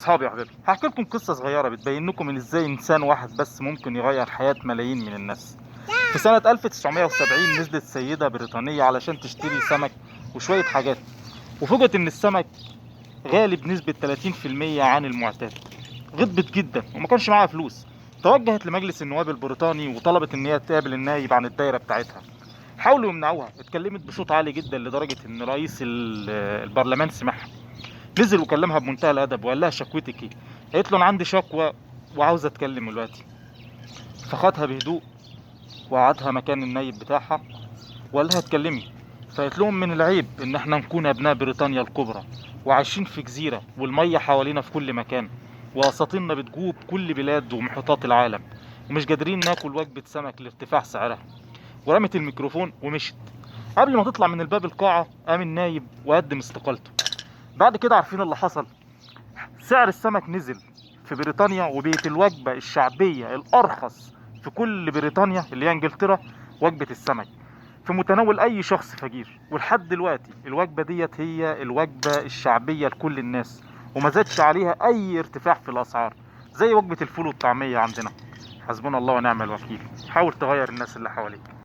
اصحابي يا حبيبي، هحكي لكم قصه صغيره بتبين لكم ان ازاي انسان واحد بس ممكن يغير حياه ملايين من الناس. في سنه 1970 نزلت سيده بريطانيه علشان تشتري سمك وشويه حاجات، وفوجئت ان السمك غالي بنسبه 30% عن المعتاد. غضبت جدا وما كانش معاها فلوس. توجهت لمجلس النواب البريطاني وطلبت ان هي تقابل النايب عن الدايره بتاعتها. حاولوا يمنعوها، اتكلمت بصوت عالي جدا لدرجه ان رئيس البرلمان سمعها. نزل وكلمها بمنتهى الادب وقال لها شكوتك ايه. قالت له انا عندي شكوى وعاوزه اتكلم دلوقتي. فخدها بهدوء وقعدها مكان النايب بتاعها وقال لها اتكلمي. فقالت لهم من العيب ان احنا نكون ابناء بريطانيا الكبرى وعايشين في جزيره والميه حوالينا في كل مكان، واساطيننا بتجوب كل بلاد ومحيطات العالم، ومش قادرين ناكل وجبه سمك لارتفاع سعرها. ورمت الميكروفون ومشت. قبل ما تطلع من الباب القاعه قام النايب وقدم استقالته. بعد كده عارفين اللي حصل؟ سعر السمك نزل في بريطانيا وبقت الوجبة الشعبية الأرخص في كل بريطانيا اللي هي انجلترا وجبة السمك في متناول أي شخص فقير. ولحد دلوقتي الوجبة ديت هي الوجبة الشعبية لكل الناس، وما زادش عليها أي ارتفاع في الأسعار زي وجبة الفول والطعمية عندنا. حسبنا الله ونعم الوكيل. حاول تغير الناس اللي حواليك.